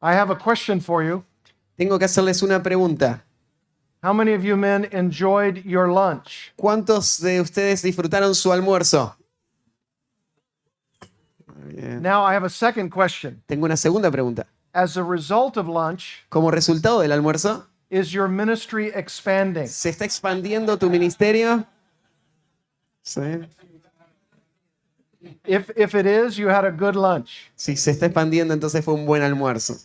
I have a question for you. Tengo que hacerles una pregunta. How many of you men enjoyed your lunch? ¿Cuántos de ustedes disfrutaron su almuerzo? Muy bien. Now I have a second question. Tengo una segunda pregunta. As a result of lunch, Como resultado del almuerzo, is your ministry expanding? ¿se está expandiendo tu ministerio? Sí. If it is, you had a good lunch. Si se está expandiendo, entonces fue un buen almuerzo.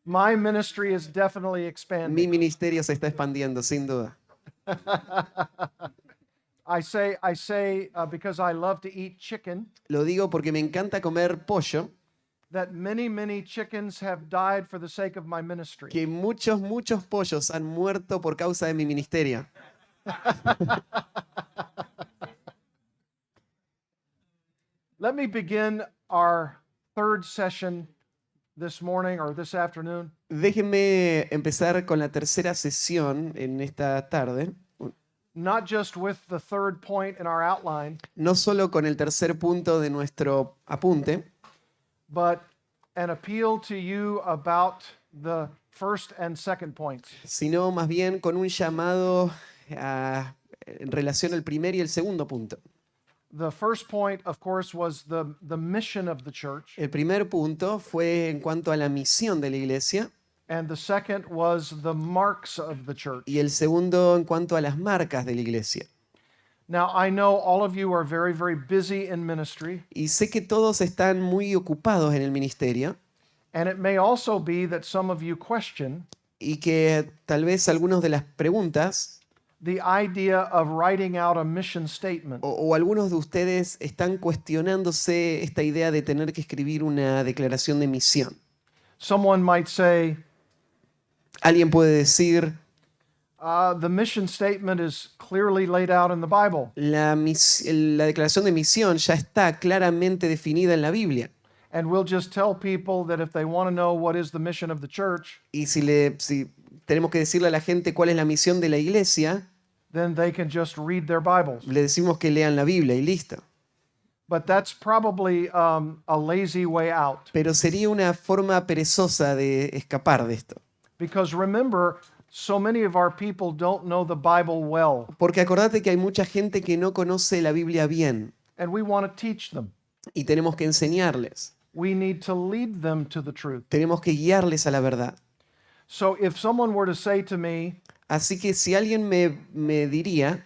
My ministry is definitely Mi expanding. ministerio se está expandiendo, sin duda. I say because I love to eat chicken, Lo digo porque me encanta comer pollo, that many chickens have died for the sake of my ministry. que muchos pollos han muerto por causa de mi ministerio. Let me begin our third session this morning or this afternoon Déjenme empezar con la tercera sesión en esta tarde, not just with the third point in our outline, no solo con el tercer punto de nuestro apunte, but an appeal to you about the first and second points. sino más bien con un llamado en relación al primer y el segundo punto. The first point, of course, was the mission of the church, El primer punto fue en cuanto a la misión de la iglesia and the second was the marks of the church. y el segundo en cuanto a las marcas de la iglesia. Now, I know all of you are very busy in ministry, Y sé que todos están muy ocupados en el ministerio and it may also be that some of you question y que tal vez algunas de las preguntas the idea of writing out a mission statement. o algunos de ustedes están cuestionándose esta idea de tener que escribir una declaración de misión. Someone might say, Alguien puede decir, the mission statement is clearly laid out in the Bible, la declaración de misión ya está claramente definida en la Biblia. and we'll just tell people that if they want to know what is the mission of the church, Y si tenemos que decirle a la gente cuál es la misión de la iglesia, then they can just read their Bibles. le decimos que lean la Biblia y listo. But that's probably a lazy way out. Pero sería una forma perezosa de escapar de esto. Because remember, so many of our people don't know the Bible well, Porque acordate que hay mucha gente que no conoce la Biblia bien and we want to teach them. y tenemos que enseñarles. We need to lead them to the truth. Tenemos que guiarles a la verdad. So if someone were to say to me, Así que si alguien me diría,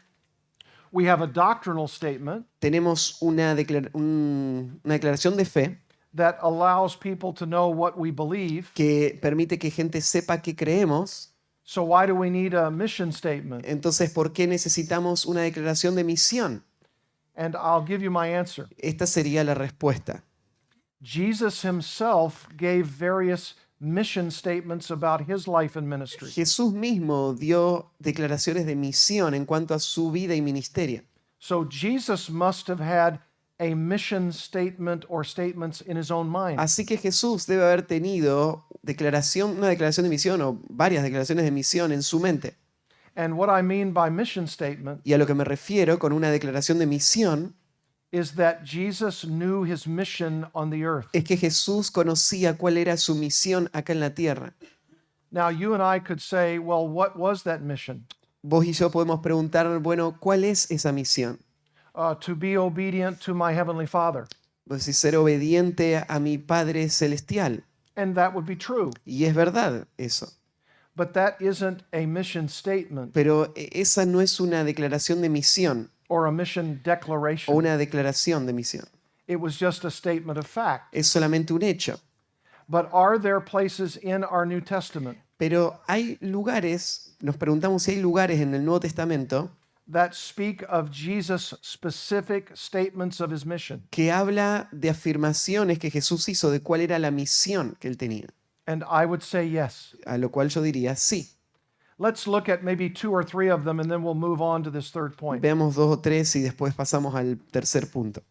we have a doctrinal statement tenemos una declaración de fe that allows people to know what we believe, que permite que gente sepa qué creemos, so why do we need a mission statement? entonces ¿por qué necesitamos una declaración de misión? And I'll give you my answer. Esta sería la respuesta. Jesus himself gave various mission statements about his life and ministry. Jesús mismo dio declaraciones de misión en cuanto a su vida y ministerio. So Jesus must have had a mission statement or statements in his own mind. Así que Jesús debe haber tenido una declaración de misión o varias declaraciones de misión en su mente. And what I mean by mission statement Y a lo que me refiero con una declaración de misión is that Jesus knew his mission on the earth. es que Jesús conocía cuál era su misión acá en la tierra. Now you and I could say, well, what was that mission? Vos y yo podemos preguntar, bueno, ¿cuál es esa misión? To be obedient to my heavenly Father. Pues si ser obediente a mi Padre Celestial. And that would be true. Y es verdad eso. But that isn't a mission statement Pero esa no es una declaración de misión or a mission o declaration. una declaración de misión. It was just a statement of fact. Es solamente un hecho. But are there places in our New Testament Pero hay lugares, nos preguntamos si hay lugares en el Nuevo Testamento that speak of Jesus' specific statements of his mission? que habla de afirmaciones que Jesús hizo de cuál era la misión que él tenía. And I would say yes. A lo cual yo diría sí. Let's look at maybe 2 or 3 of them and then we'll move on to this third point. Veamos 2 o 3 y después pasamos al tercer punto.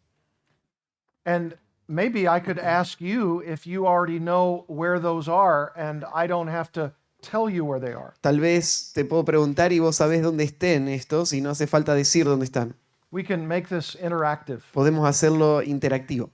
And maybe I could ask you if you already know where those are and I don't have to tell you where they are. Tal vez te puedo preguntar y vos sabés dónde estén estos y no hace falta decir dónde están. We can make this interactive. Podemos hacerlo interactivo.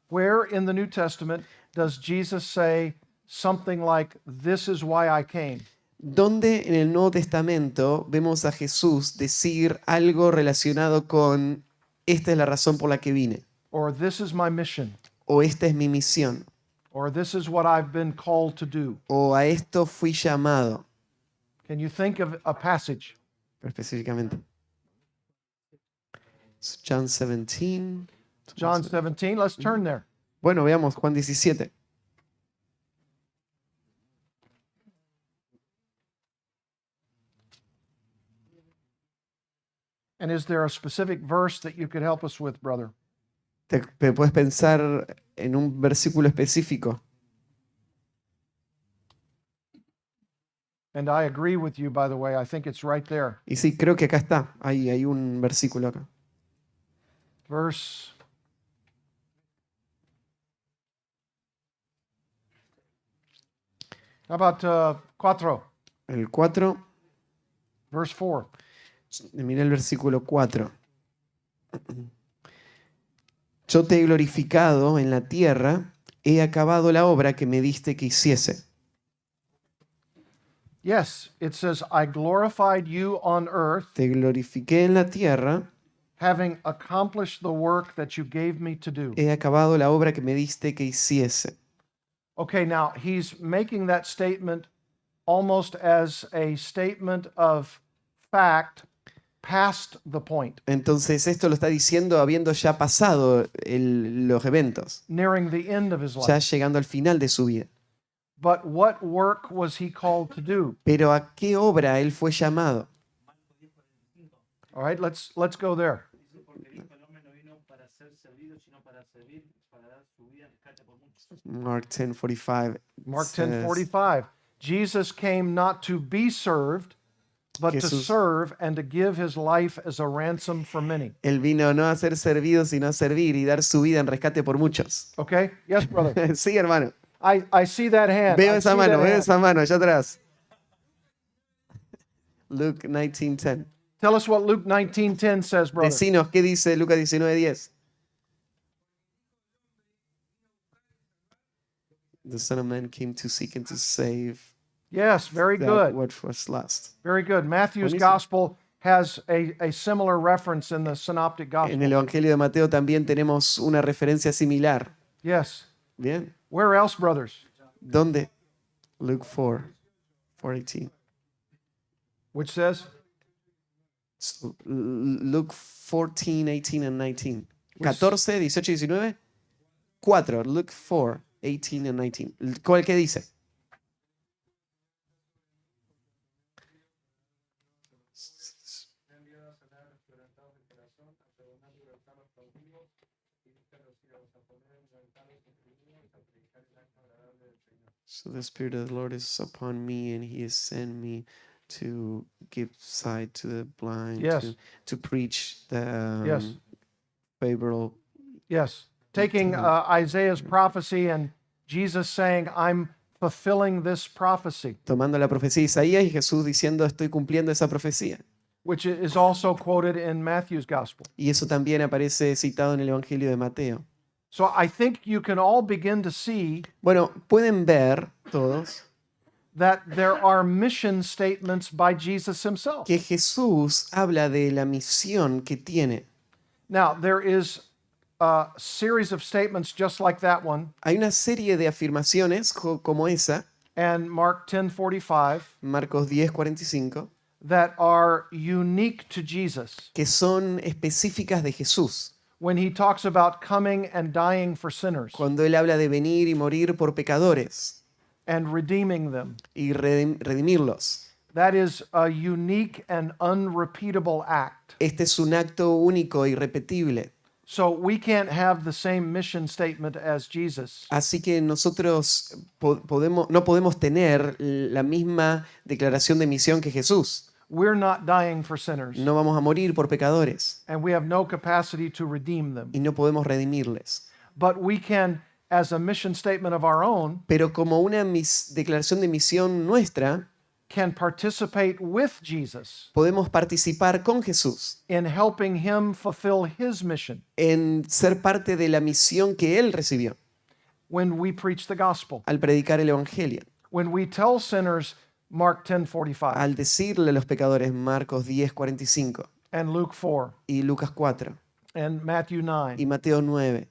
Where in the New Testament does Jesus say something like, "This is why I came"? ¿Dónde en el Nuevo Testamento vemos a Jesús decir algo relacionado con esta es la razón por la que vine? Or "This is my mission"? O esta es mi misión. Or "This is what I've been called to do"? O a esto fui llamado. Can you think of a passage? Específicamente. John 17. John 17, let's turn there. Bueno, veamos Juan 17. And is there a specific verse that you could help us with, brother? ¿Te puedes pensar en un versículo específico? And I agree with you, by the way. I think it's right there. Y sí, creo que acá está. Hay un versículo acá. Verse. How about 4? El 4. Verse 4. Mira el versículo 4. Yo te he glorificado en la tierra, he acabado la obra que me diste que hiciese. Yes, it says, I glorified you on earth, Te glorifiqué en la tierra, having accomplished the work that you gave me to do. he acabado la obra que me diste que hiciese. Okay, now he's making that statement almost as a statement of fact past the point, Entonces esto lo está diciendo habiendo ya pasado los eventos, nearing the end of his ya life. llegando al final de su vida. But what work was he called to do? Pero ¿a qué obra él fue llamado? All right, let's go there. Mark 10:45. Mark says, 10:45. Jesus came not to be served, but to Jesús- serve and to give his life as a ransom for many. Él vino no a ser servido, sino a servir y dar su vida en rescate por muchos. Okay? Yes, brother. Sí, hermano. I see that hand. Veo I esa see mano, that veo hand. esa mano allá atrás. Luke 19:10. Tell us what Luke 19:10 says, brother. Decinos, ¿qué dice Lucas 19:10? The Son of Man came to seek and to save Yes, very that good. what was lost. Very good. Matthew's Buenísimo. gospel has a similar reference in the synoptic En gospel. el Evangelio de Mateo también tenemos una referencia similar. Yes. Bien. Where else, brothers? ¿Dónde? Luke 4:18. Which says? So, Luke 14, 18 and 19. 14, 18 y 19. 4. Luke 4, 18 and 19. ¿Cuál que dice? So the Spirit of the Lord is upon me, and He has sent me to give sight to the blind, Yes. to preach the Yes. favorable. Yes. Taking Isaiah's prophecy and Jesus saying, I'm fulfilling this prophecy, Tomando la profecía de Isaías y Jesús diciendo, estoy cumpliendo esa profecía. which is also quoted in Matthew's gospel. Y eso también aparece citado en el Evangelio de Mateo. So I think you can all begin to see Bueno, pueden ver todos that there are mission statements by Jesus himself. que Jesús habla de la misión que tiene. Now, there is a series of statements just like that one, Hay una serie de afirmaciones como esa, and Mark 10:45, Marcos 10:45, that are unique to Jesus que son específicas de Jesús. when he talks about coming and dying for sinners Cuando Él habla de venir y morir por pecadores and redeeming them. y redimirlos. That is a unique and unrepeatable act. Este es un acto único e irrepetible. So we can't have the same mission statement as Jesus. Así que nosotros no podemos tener la misma declaración de misión que Jesús. We're not dying for sinners, No vamos a morir por pecadores and we have no capacity to redeem them. y no podemos redimirles. But we can, as a mission statement of our own, Pero como una declaración de misión nuestra, can participate with Jesus podemos participar con Jesús in helping him fulfill his mission. en ser parte de la misión que Él recibió. when we preach the gospel, al predicar el Evangelio, when we tell sinners Mark 10:45 al decirle a los pecadores Marcos 10:45 and Luke 4 y Lucas 4 and Matthew 9. y Mateo 9.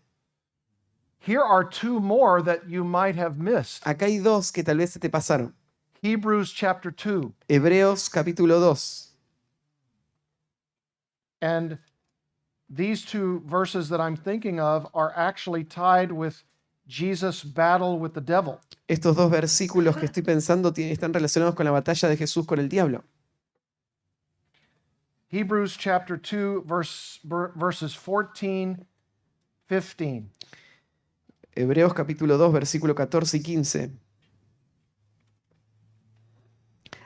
Here are two more that you might have missed. Acá hay dos que tal vez se te pasaron. Hebrews chapter 2 Hebreos capítulo 2. and these two verses that I'm thinking of are actually tied with Jesus' battle with the devil. Estos dos versículos que estoy pensando están relacionados con la batalla de Jesús con el diablo. Hebrews chapter 2 verses 14, 15. Hebreos capítulo 2, versículo 14 y 15.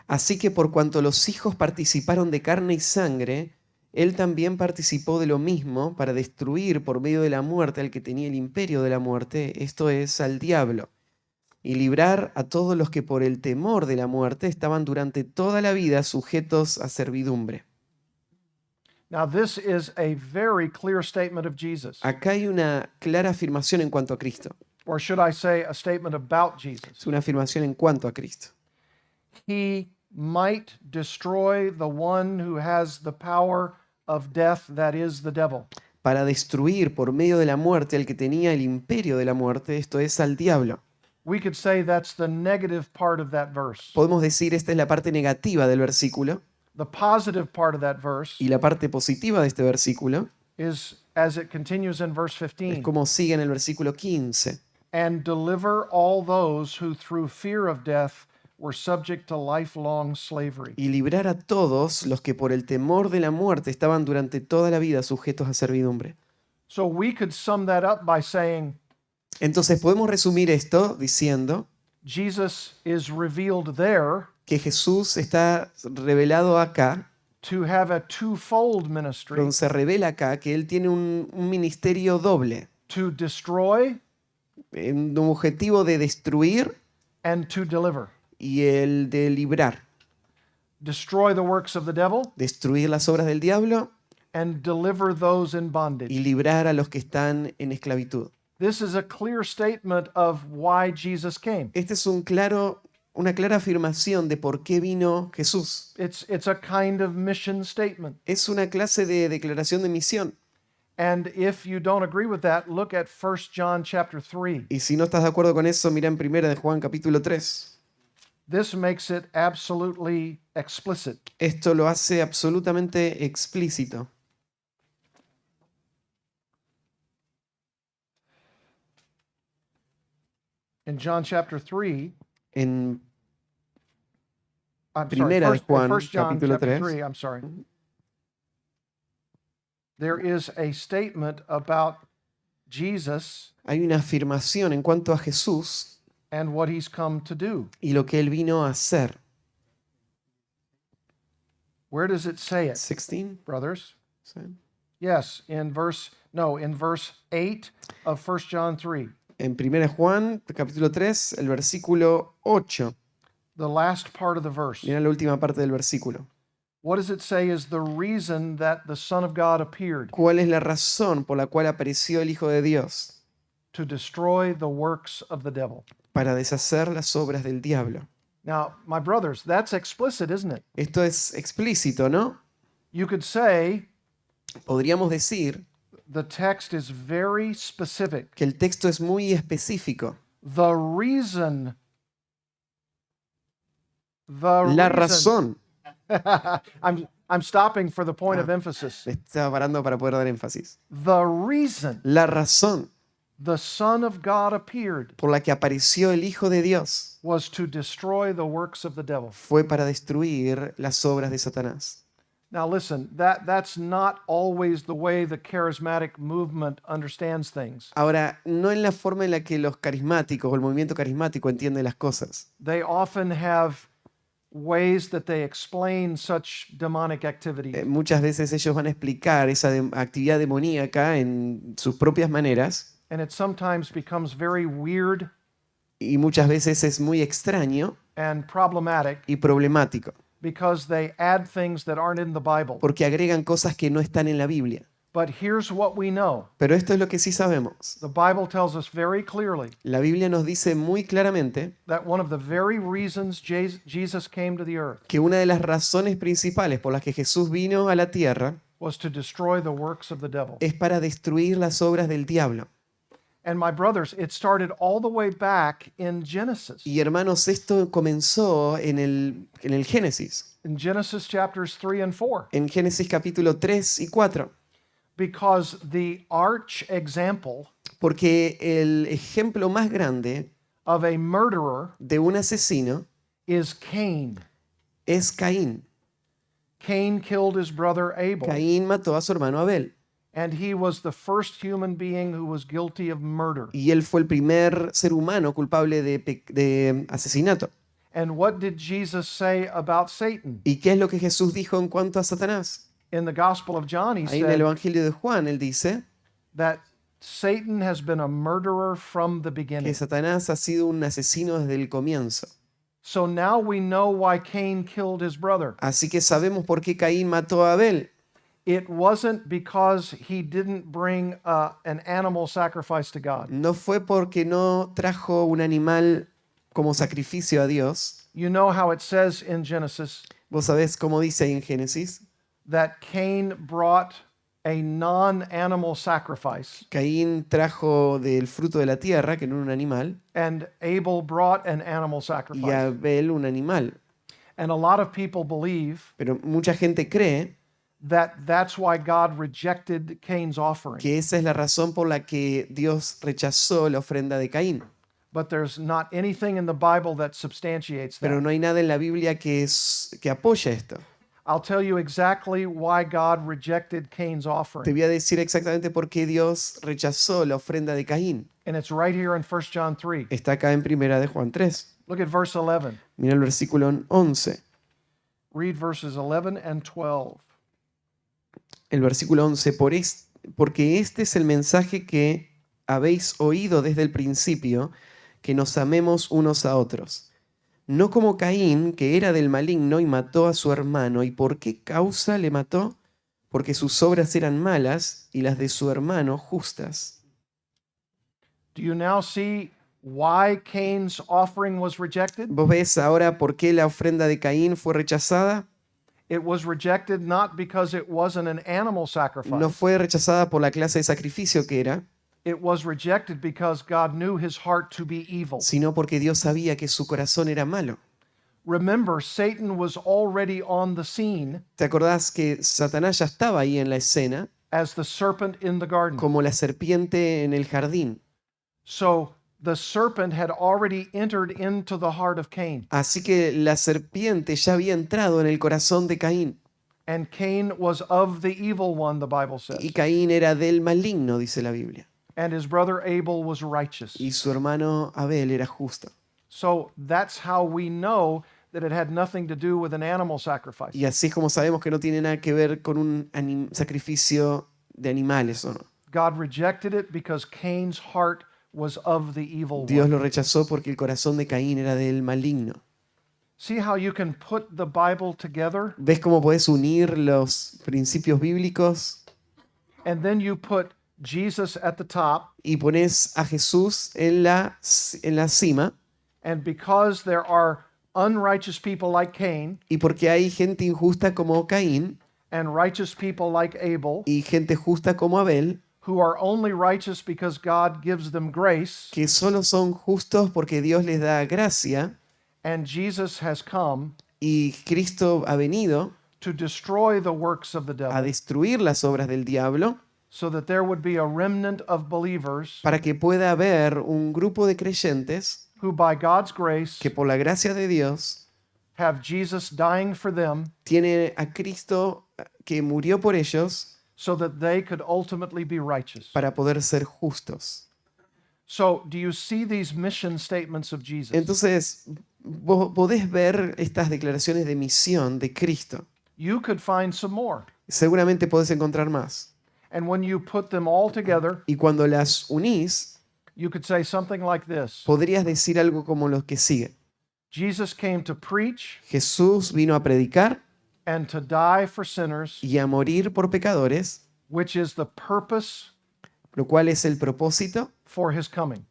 Así que por cuanto los hijos participaron de carne y sangre, él también participó de lo mismo para destruir por medio de la muerte al que tenía el imperio de la muerte, esto es, al diablo, y librar a todos los que por el temor de la muerte estaban durante toda la vida sujetos a servidumbre. Now this is a very clear statement of Jesus, Acá hay una clara afirmación en cuanto a Cristo. or should I say a statement about Jesus. Es una afirmación en cuanto a Cristo. He might destroy the one who has the power of death, that is the devil. Para destruir por medio de la muerte al que tenía el imperio de la muerte, esto es, al diablo. We could say that's the negative part of that verse. Podemos decir, esta es la parte negativa del versículo, The positive part of that verse y la parte positiva de este versículo is as it continues in verse es 15. como sigue en el versículo 15. And deliver all those who through fear of death were subject to lifelong slavery. Y librar a todos los que por el temor de la muerte estaban durante toda la vida sujetos a servidumbre. So we could sum that up by saying Entonces podemos resumir esto diciendo Jesus is revealed there que Jesús está revelado acá, to have a twofold ministry, donde se revela acá que Él tiene un ministerio doble, to destroy un objetivo de destruir and to deliver. y el de librar. Destroy the works of the devil Destruir las obras del diablo and deliver those in y bondage. librar a los que están en esclavitud. This is a clear statement of why Jesus came. Esta es una clara afirmación de por qué vino Jesús. It's a kind of mission statement. Es una clase de declaración de misión. And if you don't agree with that, look at 1 John chapter 3. Y si no estás de acuerdo con eso, mira en 1 de Juan capítulo 3. This makes it absolutely explicit. Esto lo hace absolutamente explícito. In John chapter 3, En I'm sorry, Primera de Juan, 1 John capítulo chapter 3. 3, I'm sorry. There is a statement about Jesus Hay una afirmación en cuanto a Jesús and what he's come to do. y lo que Él vino a hacer. Where does it say it, 16. brothers? ¿Sí? Yes, in verse 8 of 1 John 3. En 1 de Juan, capítulo 3, el versículo 8. The last part of the verse. Mira la última parte del versículo. What does it say is the reason that the Son of God appeared? ¿Cuál es la razón por la cual apareció el Hijo de Dios? To destroy the works of the devil. Para deshacer las obras del diablo. Now, my brothers, that's explicit, isn't it? Esto es explícito, ¿no? You could say Podríamos decir the text is very specific. que el texto es muy específico. The reason. La razón. I'm stopping for the point of emphasis. Me estaba parando para poder dar énfasis. The reason La razón the Son of God appeared por la que apareció el Hijo de Dios was to destroy the works of the devil. fue para destruir las obras de Satanás. Now listen, that's not always the way the charismatic movement understands things. Ahora, no en la forma en la que los carismáticos o el movimiento carismático entiende las cosas. They often have ways that they explain such demonic activity. Muchas veces ellos van a explicar esa actividad demoníaca en sus propias maneras And it sometimes becomes very weird y muchas veces es muy extraño and problematic y problemático because they add things that aren't in the Bible. porque agregan cosas que no están en la Biblia. But here's what we know. Pero esto es lo que sí sabemos. The Bible tells us very clearly La Biblia nos dice muy claramente that one of the very reasons Jesus came to the earth que una de las razones principales por las que Jesús vino a la tierra was to destroy the works of the devil. es para destruir las obras del diablo. And my brothers, it started all the way back in Genesis. Y hermanos, esto comenzó en el Génesis, In Genesis chapters 3 and 4. en Génesis capítulo 3 y 4, Because the arch example porque el ejemplo más grande of a murderer de un asesino is Cain. es Caín. Cain killed his brother Abel, Caín mató a su hermano Abel and he was the first human being who was guilty of murder. y él fue el primer ser humano culpable de asesinato. And what did Jesus say about Satan? ¿Y qué es lo que Jesús dijo en cuanto a Satanás? In the Gospel of John, he Ahí en el said Evangelio de Juan, él dice that Satan has been a murderer from the que beginning. Satanás ha sido un asesino desde el comienzo. So now we know why Cain killed his brother. Así que sabemos por qué Caín mató a Abel. It wasn't because he didn't bring an animal sacrifice to God. No fue porque no trajo un animal como sacrificio a Dios. You know how it says in Genesis Vos sabés cómo dice ahí en Génesis. that Cain brought a non-animal sacrifice Caín trajo del fruto de la tierra, que no era un animal, and Abel brought an animal y sacrifice. Abel un animal. And a lot of people believe Pero mucha gente cree that that's why God rejected Cain's offering. que esa es la razón por la que Dios rechazó la ofrenda de Caín. But there's not anything in the Bible that substantiates Pero that. no hay nada en la Biblia que apoya esto. I'll tell you exactly why God rejected Cain's Te offering. voy a decir exactamente por qué Dios rechazó la ofrenda de Caín. And it's right here in 1 John 3. Está acá en Primera de Juan 3. Look at verse 11. Mira el versículo 11. Read verses 11 and 12. El versículo 11. Porque este es el mensaje que habéis oído desde el principio, que nos amemos unos a otros. No como Caín, que era del maligno y mató a su hermano. ¿Y por qué causa le mató? Porque sus obras eran malas y las de su hermano justas. Do you now see why Cain's offering was rejected? ¿Vos ves ahora por qué la ofrenda de Caín fue rechazada? It was rejected not because it wasn't an animal sacrifice. No fue rechazada por la clase de sacrificio que era, It was rejected because God knew his heart to be evil. sino porque Dios sabía que su corazón era malo. Remember, Satan was already on the scene ¿Te acordás que Satanás ya estaba ahí en la escena as the serpent in the garden. como la serpiente en el jardín? So the serpent had already entered into the heart of Cain, Así que la serpiente ya había entrado en el corazón de Caín. and Cain was of the evil one, the Bible says. Y Caín era del maligno, dice la Biblia. And his brother Abel was righteous. Y su hermano Abel era justo. So that's how we know that it had nothing to do with an animal sacrifice. Y así es como sabemos que no tiene nada que ver con un sacrificio de animales, ¿o no? God rejected it because Cain's heart was of the evil Dios one. lo rechazó porque el corazón de Caín era del maligno. See how you can put the Bible together ¿Ves cómo podés unir los principios bíblicos and then you put Jesus at the top, y pones a Jesús en la cima? and because there are unrighteous people like Cain Y porque hay gente injusta como Caín and righteous people like Abel y gente justa como Abel, who are only righteous because God gives them grace, que solo son justos porque Dios les da gracia, and Jesus has come y Cristo ha venido to destroy the works of the a devil destruir las obras del diablo so that there would be a remnant of believers para que pueda haber un grupo de creyentes who by God's grace que por la gracia de Dios have Jesus dying for them tiene a Cristo que murió por ellos so that they could ultimately be righteous. para poder ser justos. So, do you see these mission statements of Jesus? Entonces, vos podés ver estas declaraciones de misión de Cristo. You could find some more. Seguramente podés encontrar más. And when you put them all together, Y cuando las unís, you could say something like this. podrías decir algo como lo que sigue. Jesus came to preach Jesús vino a predicar and to die for sinners y a morir por pecadores which is the purpose lo cual es el propósito for his coming.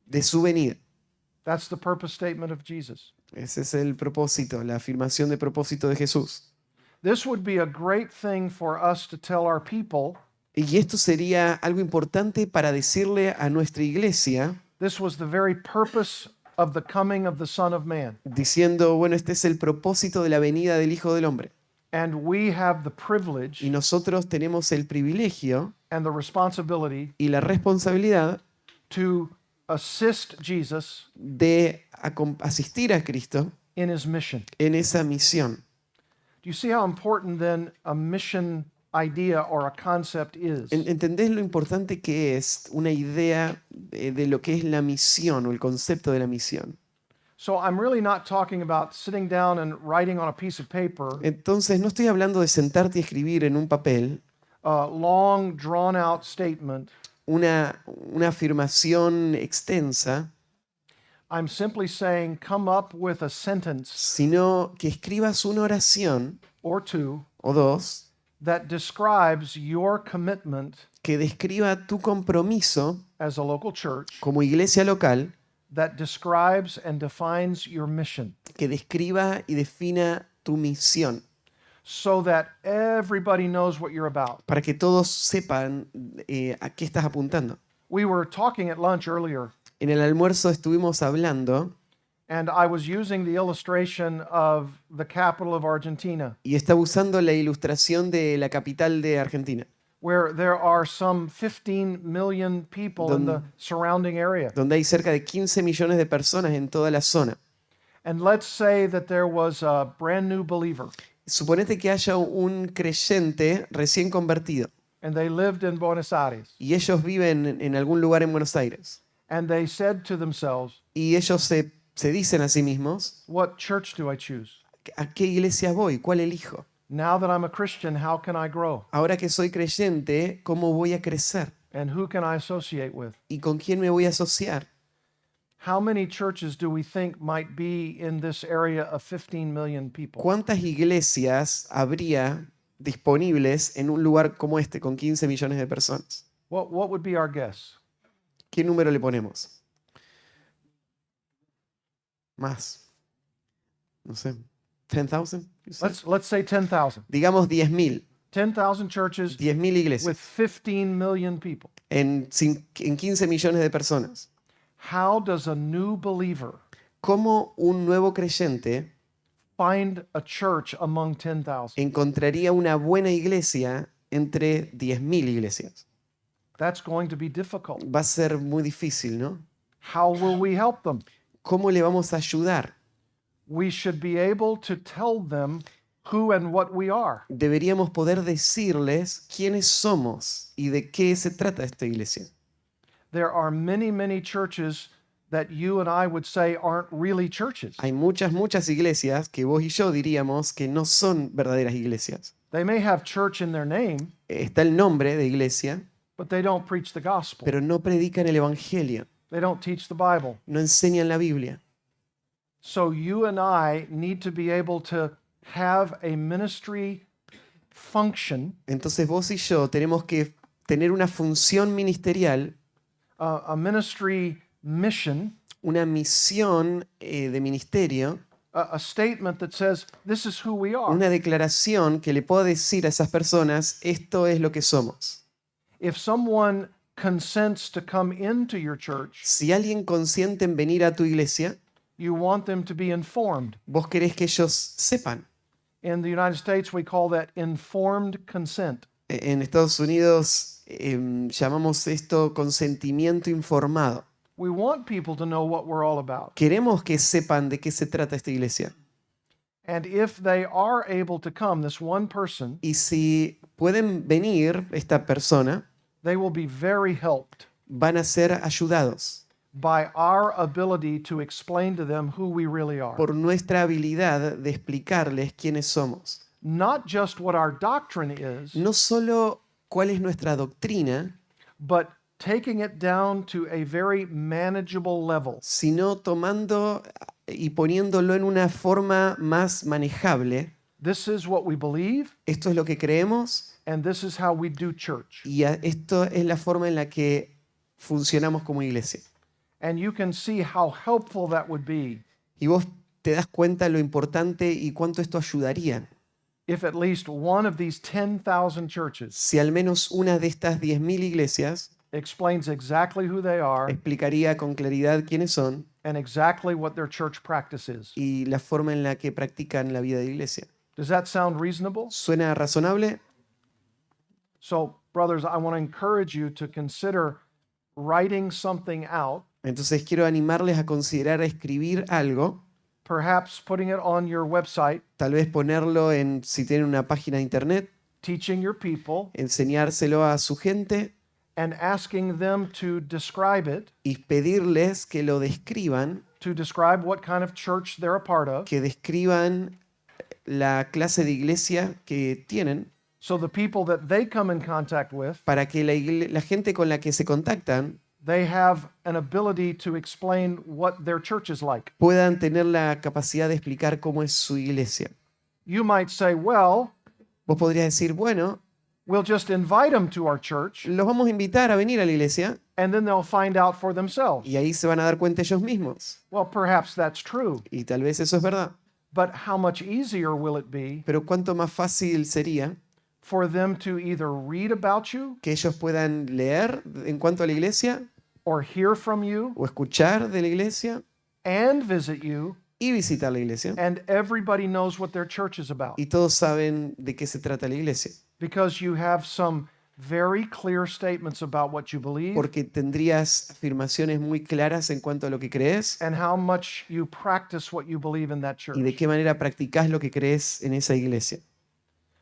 de su venida. That's the purpose statement of Jesus. Ese es el propósito, la afirmación de propósito de Jesús. This would be a great thing for us to tell our people. Y esto sería algo importante para decirle a nuestra iglesia, This was the very purpose of the coming of the Son of Man. diciendo, bueno, este es el propósito de la venida del Hijo del Hombre. And we have the Y privilege nosotros tenemos el privilegio and the responsibility y la responsabilidad to assist Jesus de asistir a Cristo in his mission. en esa misión. Do you see how important then a mission idea or a concept is? ¿Entendés lo importante que es una idea de lo que es la misión o el concepto de la misión? So I'm really not talking about sitting down and writing on a piece of paper Entonces, no estoy hablando de sentarte y escribir en un papel a long, drawn-out statement. una afirmación extensa, I'm simply saying, come up with a sentence sino que escribas una oración or two o dos that describes your commitment que describa tu compromiso as a local church, como iglesia local, that describes and defines your mission, que describa y defina tu misión, so that everybody knows what you're about. para que todos sepan a qué estás apuntando. We were talking at lunch earlier, En el almuerzo estuvimos hablando and I was using the illustration of the capital of Argentina, y estaba usando la ilustración de la capital de Argentina, where there are some 15 million people in the surrounding area. donde hay cerca de 15 millones de personas en toda la zona. And let's say that there was a brand new believer, Suponete que haya un creyente recién convertido and they lived in Buenos Aires, y ellos viven en algún lugar en Buenos Aires and they said to themselves, y ellos se dicen a sí mismos, what church do I choose? ¿a qué iglesia voy? ¿Cuál elijo? Now that I'm a Christian, how can I grow? Ahora que soy creyente, ¿cómo voy a crecer? And who can I associate with? ¿Y con quién me voy a asociar? How many churches do we think might be in this area of 15 million people? ¿Cuántas iglesias habría disponibles en un lugar como este con 15 millones de personas? What would be our guess? ¿Qué número le ponemos? Más. No sé. 10,000? Let's say 10,000. Digamos 10.000. 10,000 churches 10.000 with iglesias 15 million people. en 15 millones de personas. How does a new believer ¿Cómo un nuevo creyente find a church among 10,000? encontraría una buena iglesia entre 10.000 iglesias? That's going to be difficult. Va a ser muy difícil, ¿no? How will we help them? ¿Cómo le vamos a ayudar? We should be able to tell them who and what we are. Deberíamos poder decirles quiénes somos y de qué se trata esta iglesia. There are many, many churches that you and I would say aren't really churches. Hay muchas iglesias que vos y yo diríamos que no son verdaderas iglesias. They may have church in their name, Está el nombre de iglesia, but they don't preach the gospel. pero no predican el evangelio, They don't teach the Bible. no enseñan la Biblia. So you and I need to be able to have a ministry function, Entonces vos y yo tenemos que tener una función ministerial, a ministry mission, una misión de ministerio, a statement that says, this is who we are. una declaración que le pueda decir a esas personas, esto es lo que somos. If someone consents to come into your church, Si alguien consiente en venir a tu iglesia, you want them to be informed. vos querés que ellos sepan. In the United States, we call that informed consent. En Estados Unidos llamamos esto consentimiento informado. We want people to know what we're all about. Queremos que sepan de qué se trata esta iglesia. And if they are able to come, this one person, Y si pueden venir esta persona, they will be very helped van a ser ayudados by our ability to explain to them who we really are. por nuestra habilidad de explicarles quiénes somos. Not just what our doctrine is, No solo cuál es nuestra doctrina, but taking it down to a very manageable level. sino tomando y poniéndolo en una forma más manejable, This is what we believe, esto es lo que creemos and this is how we do church. y esto es la forma en la que funcionamos como iglesia. And you can see how helpful that would be Y vos te das cuenta lo importante y cuánto esto ayudaría if at least one of these 10,000 churches si al menos una de estas 10.000 iglesias explains exactly who they are explicaría con claridad quiénes son and exactly what their church practice is. y la forma en la que practican la vida de iglesia. Does that sound reasonable? ¿Suena razonable? So, brothers, I want to encourage you to consider writing something out, Entonces quiero animarles a considerar escribir algo, perhaps putting it on your website, tal vez ponerlo en, si tienen una página de internet, teaching your people, enseñárselo a su gente and asking them to describe it, y pedirles que lo describan, to describe what kind of church they're a part of, que describan la clase de iglesia que tienen, so the people that they come in contact with, para que la gente con la que se contactan they have an ability to explain what their church is like. puedan tener la capacidad de explicar cómo es su iglesia. You might say, well, Vos podrías decir, bueno, we'll just invite them to our church, los vamos a invitar a venir a la iglesia and then they'll find out for themselves. y ahí se van a dar cuenta ellos mismos. Well, perhaps that's true, Y tal vez eso es verdad. but how much easier will it be Pero cuánto más fácil sería for them to either read about you que ellos puedan leer en cuanto a la iglesia or hear from you o escuchar de la iglesia and visit you, y visitar la iglesia. and everybody knows what their church is about Y todos saben de qué se trata la iglesia. because you have some very clear statements about what you believe Porque tendrías afirmaciones muy claras en cuanto a lo que crees and how much you practice what you believe in that church. y de qué manera practicás lo que crees en esa iglesia.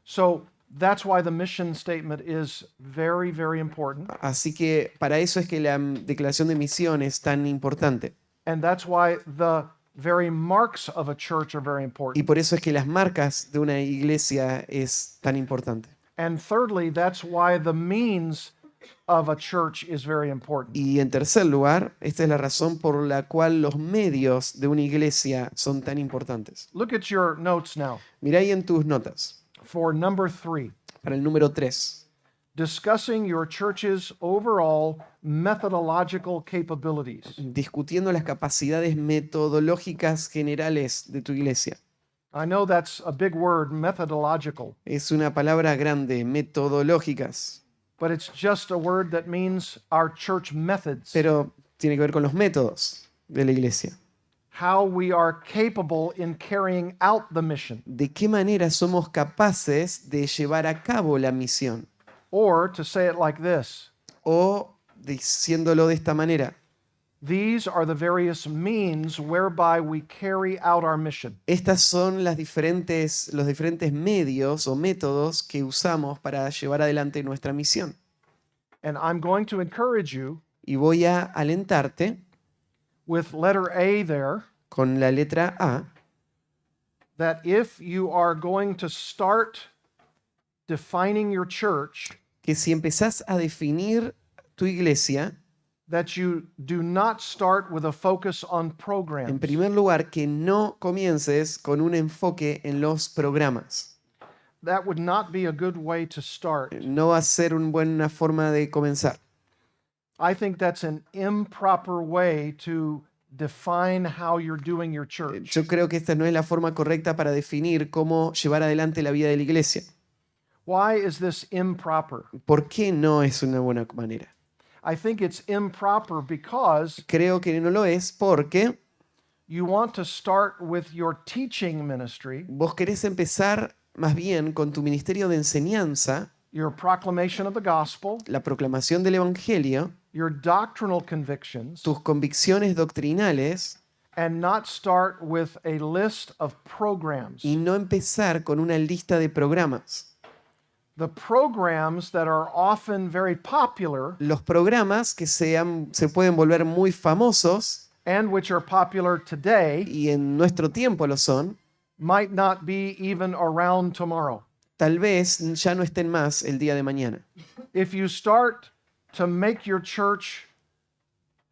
So that's why the mission statement is very, very important. Así que para eso es que la declaración de misión es tan importante. And that's why the very marks of a church are very Y important. por eso es que las marcas de una iglesia es tan importante. And thirdly, that's why the means of a church is very important. Y en tercer lugar, esta es la razón por la cual los medios de una iglesia son tan importantes. Look at your notes now Mirá ahí en tus notas, for number 3, para el número 3, discussing your church's overall methodological capabilities. discutiendo las capacidades metodológicas generales de tu iglesia. I know that's a big word, methodological, Es una palabra grande, metodológicas, but it's just a word that means our church methods, pero tiene que ver con los métodos de la iglesia. how we are capable in carrying out the mission. De qué manera somos capaces de llevar a cabo la misión. Or to say it like this, O diciéndolo de esta manera, these are the various means whereby we carry out our mission. estas son los diferentes medios o métodos que usamos para llevar adelante nuestra misión. And I'm going to encourage you Y voy a alentarte with letter A there con la letra A, that if you are going to start defining your church, que si empezás a definir tu iglesia, that you do not start with a focus on en programs. primer lugar, que no comiences con un enfoque en los programas. That would not be a good way to start. No va a ser una buena forma de comenzar. I think that's an improper way to define how you're doing your church. Yo creo que esta no es la forma correcta para definir cómo llevar adelante la vida de la iglesia. Why is this improper? ¿Por qué no es una buena manera? I think it's improper because Creo que no lo es porque you want to start with your teaching ministry, vos querés empezar más bien con tu ministerio de enseñanza, your proclamation of the gospel, la proclamación del evangelio, your doctrinal convictions, tus convicciones doctrinales and not start with a list of programs. y no empezar con una lista de programas. The programs that are often very popular Los programas que se pueden volver muy famosos and which are popular today y en nuestro tiempo lo son, might not be even around tomorrow. tal vez ya no estén más el día de mañana. If you start to make your church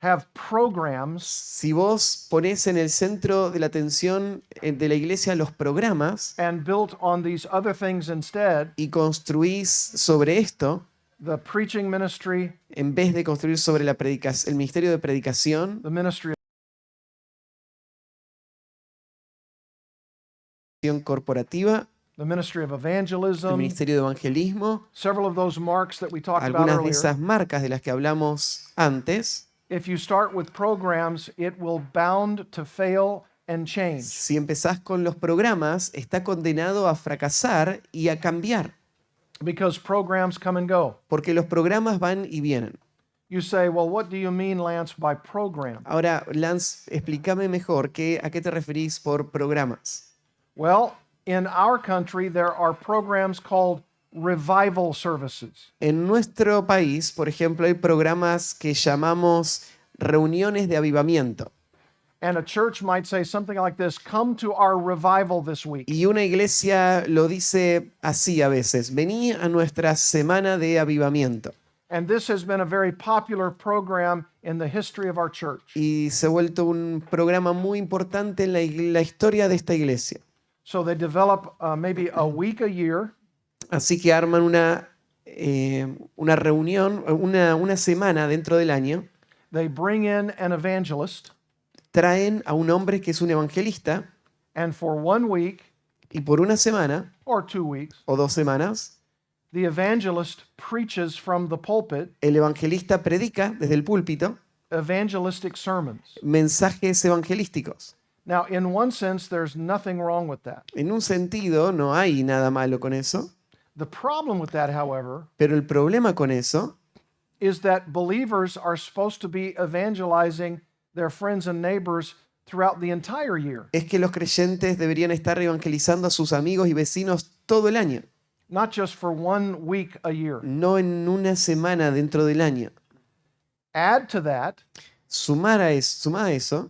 have programs Si vos ponés en el centro de la atención de la iglesia los programas and built on these other things instead, y construís sobre esto, the preaching ministry, en vez de construir sobre el ministerio de predicación, the ministry corporativa, the ministry of el evangelism, ministerio de evangelismo, several of those marks that we talked about algunas de earlier. esas marcas de las que hablamos antes, If you start with programs, it will bound to fail and change si empezás con los programas, está condenado a fracasar y a cambiar, because programs come and go. porque los programas van y vienen. You say, well, what do you mean, Lance, by program? Ahora, Lance, explícame mejor a qué te referís por programas. Well, in our country, there are programs called revival services. En nuestro país, por ejemplo, hay programas que llamamos reuniones de avivamiento. And a church might say something like this, come to our revival this week. Y una iglesia lo dice así a veces, vení a nuestra semana de avivamiento. And this has been a very popular program in the history of our church. Y se ha vuelto un programa muy importante en la historia de esta iglesia. So they develop maybe a week a year, Así que arman una reunión, una semana dentro del año, they bring in an evangelist, traen a un hombre que es un evangelista and for 1 week y por una semana or 2 weeks, o 2 semanas, the evangelist preaches from the pulpit el evangelista predica desde el púlpito evangelistic sermons. mensajes evangelísticos. Now, in one sense, there's nothing wrong with that. En un sentido, no hay nada malo con eso, The problem with that, however, pero el problema con eso is that believers are supposed to be evangelizing their friends and neighbors throughout the entire year, es que los creyentes deberían estar evangelizando a sus amigos y vecinos todo el año, not just for 1 week a year. no en una semana dentro del año. Add to that, Suma a eso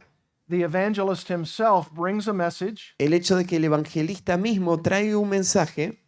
the evangelist himself brings a message el hecho de que el evangelista mismo traiga un mensaje